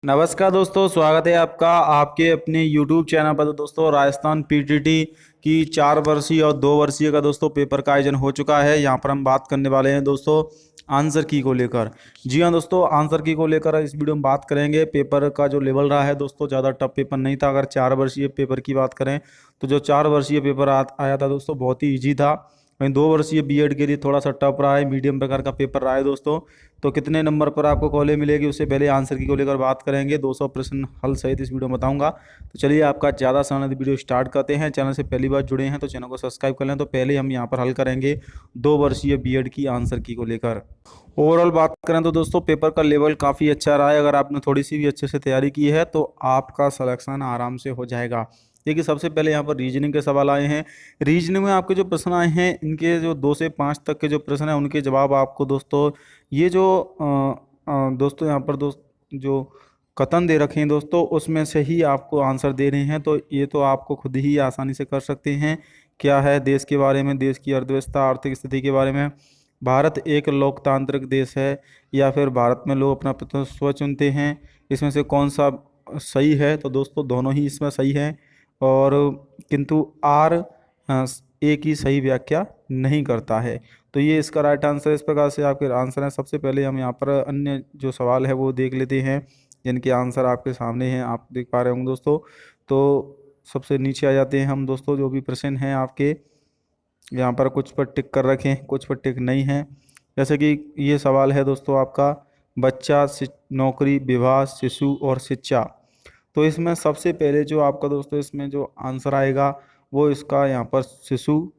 नमस्कार दोस्तों, स्वागत है आपका आपके अपने YouTube चैनल पर। तो दोस्तों, राजस्थान पीटीटी की 4 वर्षीय और 2 वर्षीय का दोस्तों पेपर का आयोजन हो चुका है। यहाँ पर हम बात करने वाले हैं दोस्तों आंसर की को लेकर। जी हाँ दोस्तों, आंसर की को लेकर इस वीडियो में बात करेंगे। पेपर का जो लेवल रहा है दोस्तों, ज़्यादा टफ पेपर नहीं था। अगर 4 वर्षीय पेपर की बात करें तो जो 4 वर्षीय पेपर आया था दोस्तों, बहुत ही ईजी था। वहीं 2 वर्षीय बीएड के लिए थोड़ा सा टफ रहा है, मीडियम प्रकार का पेपर रहा है दोस्तों। तो कितने नंबर पर आपको कॉलेज मिलेगी, उससे पहले आंसर की को लेकर बात करेंगे। 200 प्रश्न हल सहित इस वीडियो में बताऊंगा। तो चलिए, आपका ज़्यादा समय वीडियो स्टार्ट करते हैं। चैनल से पहली बार जुड़े हैं तो चैनल को सब्सक्राइब कर लें। तो पहले हम यहाँ पर हल करेंगे 2 वर्षीय बीएड की आंसर की को लेकर। ओवरऑल बात करें तो दोस्तों, पेपर का लेवल काफ़ी अच्छा रहा है। अगर आपने थोड़ी सी भी अच्छे से तैयारी की है तो आपका सिलेक्शन आराम से हो जाएगा। देखिए, सबसे पहले यहाँ पर रीजनिंग के सवाल आए हैं। रीजनिंग में आपके जो प्रश्न आए हैं, इनके जो 2 से 5 तक के जो प्रश्न हैं, उनके जवाब आपको दोस्तों ये जो दोस्तों यहाँ पर जो कथन दे रखे हैं दोस्तों, उसमें से ही आपको आंसर दे रहे हैं। तो ये तो आपको खुद ही आसानी से कर सकते हैं। क्या है, देश के बारे में, देश की अर्थव्यवस्था आर्थिक स्थिति के बारे में, भारत एक लोकतांत्रिक देश है या फिर भारत में लोग अपना प्रतिनिधित्व स्व चुनते हैं, इसमें से कौन सा सही है। तो दोस्तों, दोनों ही इसमें सही हैं। और किंतु आर एक ही सही व्याख्या नहीं करता है। तो ये इसका राइट आंसर इस प्रकार से आपके आंसर है। सबसे पहले हम यहाँ पर अन्य जो सवाल है वो देख लेते हैं, जिनके आंसर आपके सामने हैं, आप देख पा रहे होंगे दोस्तों। तो सबसे नीचे आ जाते हैं हम दोस्तों। जो भी प्रश्न हैं आपके यहाँ पर, कुछ पर टिक कर रखें, कुछ पर टिक नहीं है। जैसे कि ये सवाल है दोस्तों आपका, बच्चा, नौकरी, विवाह, शिशु और शिक्षा। तो इसमें सबसे पहले जो आपका दोस्तों इसमें जो आंसर आएगा वो इसका यहाँ पर शिशु,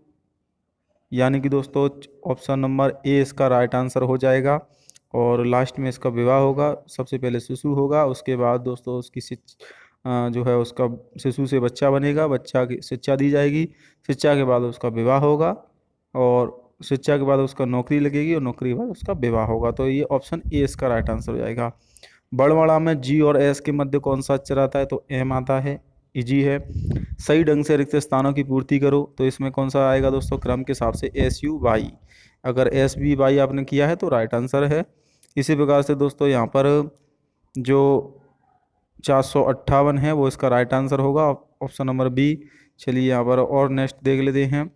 यानी कि दोस्तों ऑप्शन नंबर ए इसका राइट आंसर हो जाएगा। और लास्ट में इसका विवाह होगा। सबसे पहले शिशु होगा, उसके बाद दोस्तों उसकी जो है उसका शिशु से बच्चा बनेगा, बच्चा की शिक्षा दी जाएगी, शिक्षा के बाद उसका विवाह होगा, और शिक्षा के बाद उसका नौकरी लगेगी, और नौकरी के बाद उसका विवाह होगा। तो ये ऑप्शन ए इसका राइट आंसर हो जाएगा। बड़वाड़ा में जी और एस के मध्य कौन सा अक्षर आता है, तो एम आता है, इजी है। सही ढंग से रिक्त स्थानों की पूर्ति करो, तो इसमें कौन सा आएगा दोस्तों, क्रम के हिसाब से एस यू वाई। अगर एस बी वाई आपने किया है तो राइट आंसर है। इसी प्रकार से दोस्तों यहाँ पर जो 458 है वो इसका राइट आंसर होगा, ऑप्शन नंबर बी। चलिए यहाँ पर और नेक्स्ट देख लेते हैं।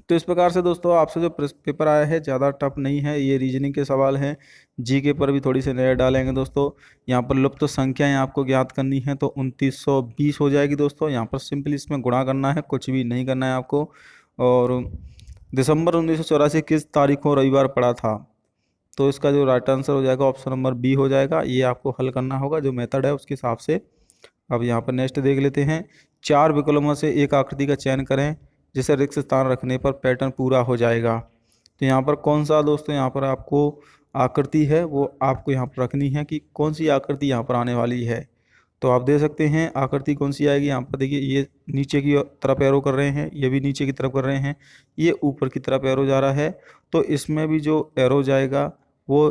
तो इस प्रकार से दोस्तों आपसे जो पेपर आया है ज़्यादा टफ नहीं है। ये रीजनिंग के सवाल हैं। जी के पर भी थोड़ी सी नज़र डालेंगे दोस्तों। यहाँ पर लुप्त संख्याएं आपको ज्ञात करनी है, तो 2920 हो जाएगी दोस्तों। यहाँ पर सिंपली इसमें गुणा करना है, कुछ भी नहीं करना है आपको। और दिसंबर 1984 किस तारीख को रविवार पड़ा था, तो इसका जो राइट आंसर हो जाएगा ऑप्शन नंबर बी हो जाएगा। ये आपको हल करना होगा, जो मेथड है उसके हिसाब से। अब यहाँ पर नेक्स्ट देख लेते हैं। 4 विकल्पों से एक आकृति का चयन करें जिसे रिक्त स्थान रखने पर पैटर्न पूरा हो जाएगा। तो यहाँ पर कौन सा दोस्तों यहाँ पर आपको आकृति है वो आपको यहाँ पर रखनी है कि कौन सी आकृति यहाँ पर आने वाली है। तो आप दे सकते हैं आकृति कौन सी आएगी। यहाँ पर देखिए, ये नीचे की तरफ एरो कर रहे हैं, ये भी नीचे की तरफ कर रहे हैं, ये ऊपर की तरफ एरो जा रहा है। तो इसमें भी जो एरो जाएगा वो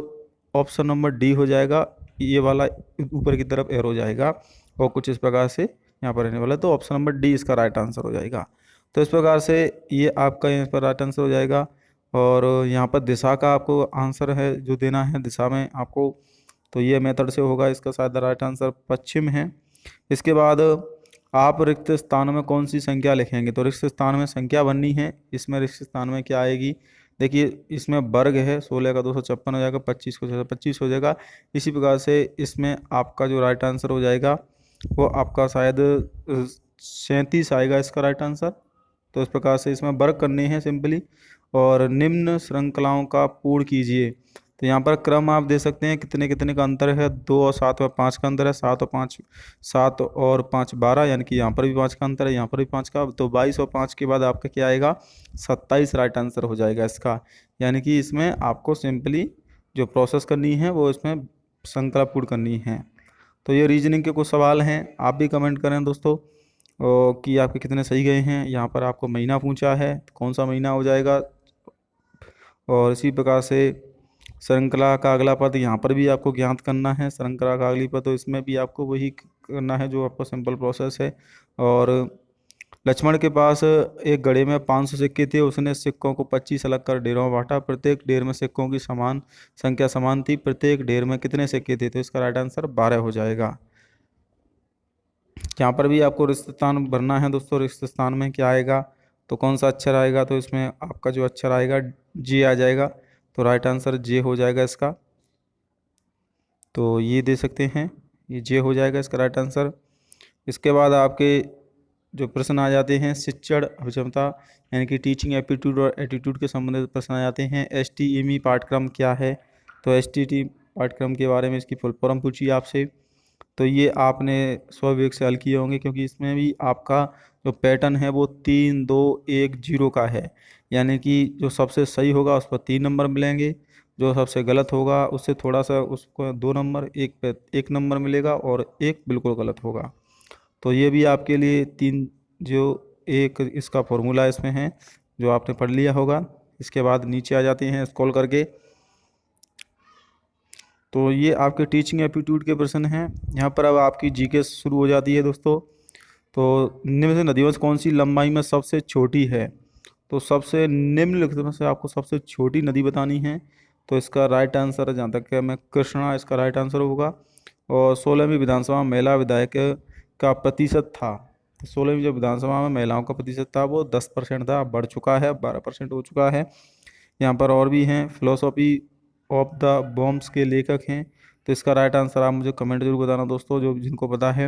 ऑप्शन नंबर डी हो जाएगा। ये वाला ऊपर की तरफ एरो जाएगा और कुछ इस प्रकार से यहाँ पर रहने वाला है। तो ऑप्शन नंबर डी इसका राइट आंसर हो जाएगा। तो इस प्रकार से ये आपका यहाँ पर राइट आंसर हो जाएगा। और यहाँ पर दिशा का आपको आंसर है जो देना है दिशा में आपको, तो ये मेथड से होगा। इसका शायद राइट आंसर पश्चिम है। इसके बाद आप रिक्त स्थान में कौन सी संख्या लिखेंगे, तो रिक्त स्थान में संख्या बननी है। इसमें रिक्त स्थान में क्या आएगी, देखिए इसमें वर्ग है, 16 का 256 हो जाएगा, 25 को 625 हो जाएगा। इसी प्रकार से इसमें आपका जो राइट आंसर हो जाएगा वो आपका शायद 37 आएगा इसका राइट आंसर। तो इस प्रकार से इसमें वर्ग करने हैं सिंपली। और निम्न श्रृंखलाओं का पूर्ण कीजिए, तो यहाँ पर क्रम आप दे सकते हैं कितने कितने का अंतर है। 2 और 7 और 5 का अंतर है, 7 और 5 7 और 5 12, यानी कि यहाँ पर भी 5 का अंतर है, यहाँ पर भी 5 का। तो 22 और 5 के बाद आपका क्या आएगा, 27 राइट आंसर हो जाएगा इसका। यानी कि इसमें आपको सिंपली जो प्रोसेस करनी है वो इसमें श्रृंखला पूर्ण करनी है। तो ये रीजनिंग के कुछ सवाल हैं, आप भी कमेंट करें दोस्तों कि आपके कितने सही गए हैं। यहाँ पर आपको महीना पूछा है, कौन सा महीना हो जाएगा। और इसी प्रकार से श्रृंखला का अगला पद यहाँ पर भी आपको ज्ञात करना है, श्रृंखला का अगली पद, तो इसमें भी आपको वही करना है जो आपका सिंपल प्रोसेस है। और लक्ष्मण के पास एक घड़े में 500 सिक्के थे। उसने सिक्कों को 25 अलग कर ढेरों में बांटा। प्रत्येक ढेर में सिक्कों की समान संख्या समान थी। प्रत्येक ढेर में कितने सिक्के थे? तो इसका राइट आंसर 12 हो जाएगा। यहाँ पर भी आपको रिक्त स्थान भरना है दोस्तों। रिक्त स्थान में क्या आएगा? तो कौन सा अक्षर आएगा? तो इसमें आपका जो अक्षर आएगा जे आ जाएगा। तो राइट आंसर जे हो जाएगा इसका। तो ये दे सकते हैं, ये जे हो जाएगा इसका राइट आंसर। इसके बाद आपके जो प्रश्न आ जाते हैं शिक्षण अभिक्षमता यानी कि टीचिंग एप्टीट्यूड और एटीट्यूड के संबंधित प्रश्न आ जाते हैं। STEME पाठ्यक्रम क्या है? तो STT पाठ्यक्रम के बारे में इसकी फुल फॉर्म पूछिए आपसे। तो ये आपने स्वविवेक से हल किए होंगे, क्योंकि इसमें भी आपका जो पैटर्न है वो 3 2 1 0 का है। यानी कि जो सबसे सही होगा उस पर 3 नंबर मिलेंगे, जो सबसे गलत होगा उससे थोड़ा सा उसको 2 नंबर, एक पे 1 नंबर मिलेगा और एक बिल्कुल गलत होगा। तो ये भी आपके लिए 3 जो 1 इसका फॉर्मूला इसमें है जो आपने पढ़ लिया होगा। इसके बाद नीचे आ जाते हैं स्क्रॉल करके। तो ये आपके टीचिंग एप्टीट्यूड के प्रश्न हैं। यहाँ पर अब आपकी जीके शुरू हो जाती है दोस्तों। तो निम्न से नदियों में से कौन सी लंबाई में सबसे छोटी है? तो सबसे निम्नलिखित में से आपको सबसे छोटी नदी बतानी है। तो इसका राइट आंसर, जहाँ तक है, मैं कृष्णा इसका राइट आंसर होगा। और 16वीं विधानसभा में महिला विधायक का प्रतिशत था। 16वीं जो विधानसभा में महिलाओं का प्रतिशत था वो 10% था, बढ़ चुका है, 12% हो चुका है। यहाँ पर और भी हैं। फिलोसॉफी ऑफ द बॉम्ब्स के लेखक हैं। तो इसका राइट आंसर आप मुझे कमेंट जरूर बताना दोस्तों, जो जिनको पता है।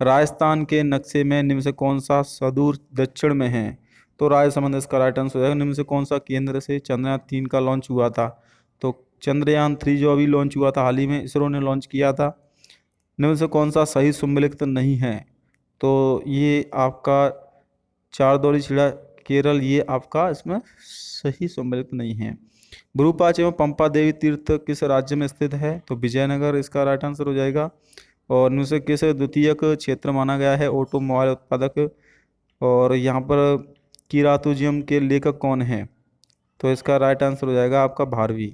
राजस्थान के नक्शे में निम्न से कौन सा सुदूर दक्षिण में है? तो राजसमंद इसका राइट आंसर हो जाएगा। निम्न से कौन सा केंद्र से चंद्रयान 3 का लॉन्च हुआ था? तो चंद्रयान 3 जो अभी लॉन्च हुआ था, हाल ही में इसरो ने लॉन्च किया था। निम्न से कौन सा सही सम्मिलित नहीं है? तो ये आपका चारदौली छिड़ा केरल, ये आपका इसमें सही सम्मिलित नहीं है। विरूपाक्ष एवं पंपा देवी तीर्थ किस राज्य में स्थित है? तो विजयनगर इसका राइट आंसर हो जाएगा। और इनसे किस द्वितीयक क्षेत्र माना गया है? ऑटोमोबाइल उत्पादक। और यहाँ पर किरातुजियम के लेखक कौन है? तो इसका राइट आंसर हो जाएगा आपका भारवी।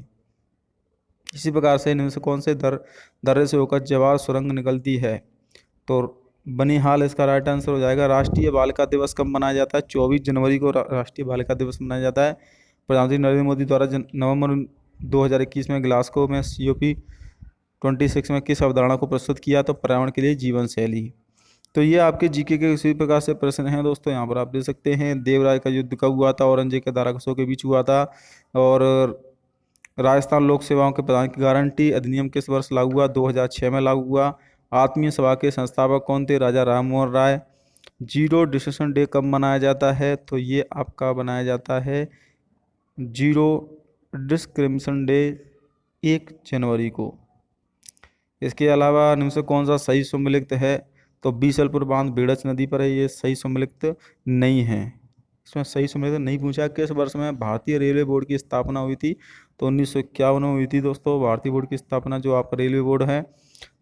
इसी प्रकार से इनमें से कौन से दर्रे से होकर जवार सुरंग निकलती है? तो बनिहाल इसका राइट आंसर हो जाएगा। राष्ट्रीय बालिका दिवस कब मनाया जाता है? 24 जनवरी को राष्ट्रीय बालिका दिवस मनाया जाता है। प्रधानमंत्री नरेंद्र मोदी द्वारा नवंबर 2021 में ग्लासगो में COP26 में किस अवधारणा को प्रस्तुत किया? तो पर्यावरण के लिए जीवन शैली। तो ये आपके जीके के इसी प्रकार से प्रश्न हैं दोस्तों। यहाँ पर आप देख सकते हैं देवराय का युद्ध कब हुआ था? औरंगजेब के दाराकसों के बीच हुआ था। और राजस्थान लोक सेवाओं के प्रदान की गारंटी अधिनियम किस वर्ष लागू हुआ? 2006 में लागू हुआ। आत्मीय सभा के संस्थापक कौन थे? राजा Ram Mohan Roy. Zero discrimination day कब मनाया जाता है? तो ये आपका बनाया जाता है जीरो डिस्क्रिमिनेशन डे 1 जनवरी को। इसके अलावा निम्न से कौन सा सही सम्मिलित है? तो बीसलपुर बांध बेड़च नदी पर है, ये सही सम्मिलित नहीं है। इसमें सही सम्मिलित नहीं पूछा। किस वर्ष में भारतीय रेलवे बोर्ड की स्थापना हुई थी? तो 1951 में हुई थी दोस्तों भारतीय बोर्ड की स्थापना, जो आपका रेलवे बोर्ड है।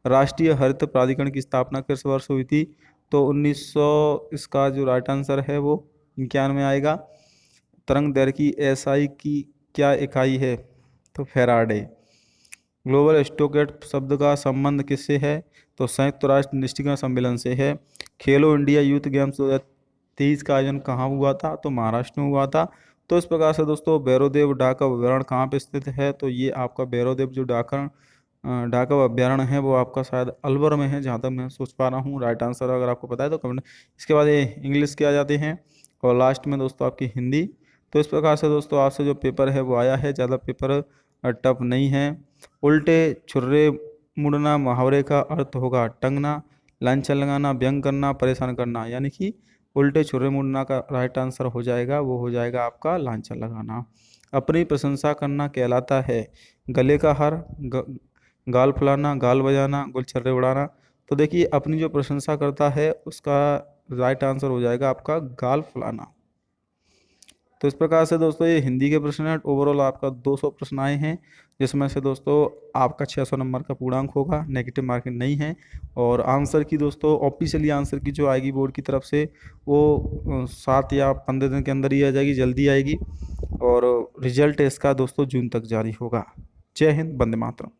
राष्ट्रीय हरित प्राधिकरण की स्थापना किस वर्ष हुई थी? तो 1900 इसका जो राइट आंसर है वो 91 में आएगा। तरंग दैर्घ्य की SI की क्या इकाई है? तो फैराडे। ग्लोबल स्टोकेट शब्द का संबंध किससे है? तो संयुक्त राष्ट्र निष्ठिगण सम्मेलन से है। खेलो इंडिया यूथ गेम्स 2023 का आयोजन कहाँ हुआ था? तो महाराष्ट्र में हुआ था। तो इस प्रकार से दोस्तों भैरवदेव ढाका अभ्यारण्य कहाँ पे स्थित है? तो ये आपका भैरवदेव जो ढाका अभ्यारण्य है वो आपका शायद अलवर में है, जहाँ तक मैं सोच पा रहा हूँ। राइट आंसर अगर आपको पता है तो कमेंट। इसके बाद ये इंग्लिश के आ जाते हैं और लास्ट में दोस्तों आपकी हिंदी। तो इस प्रकार से दोस्तों आपसे जो पेपर है वो आया है, ज़्यादा पेपर टफ नहीं है। उल्टे छुर्रे मुड़ना मुहावरे का अर्थ होगा टंगना, लांछन लगाना, व्यंग करना, परेशान करना। यानी कि उल्टे छुर्रे मुड़ना का राइट आंसर हो जाएगा, वो हो जाएगा आपका लांछन लगाना। अपनी प्रशंसा करना कहलाता है गले का हार, गाल फुलाना, गाल बजाना, गुलछर्रे उड़ाना। तो देखिए अपनी जो प्रशंसा करता है उसका राइट आंसर हो जाएगा आपका गाल फुलाना। तो इस प्रकार से दोस्तों ये हिंदी के प्रश्न है। ओवरऑल आपका 200 प्रश्न आए हैं, जिसमें से दोस्तों आपका 600 नंबर का पूर्णांक होगा, नेगेटिव मार्किंग नहीं है। और आंसर की दोस्तों ऑफिशियली आंसर की जो आएगी बोर्ड की तरफ से वो 7 या 15 दिन के अंदर ही आ जाएगी, जल्दी आएगी। और रिजल्ट इसका दोस्तों जून तक जारी होगा। जय हिंद, वंदे मातरम।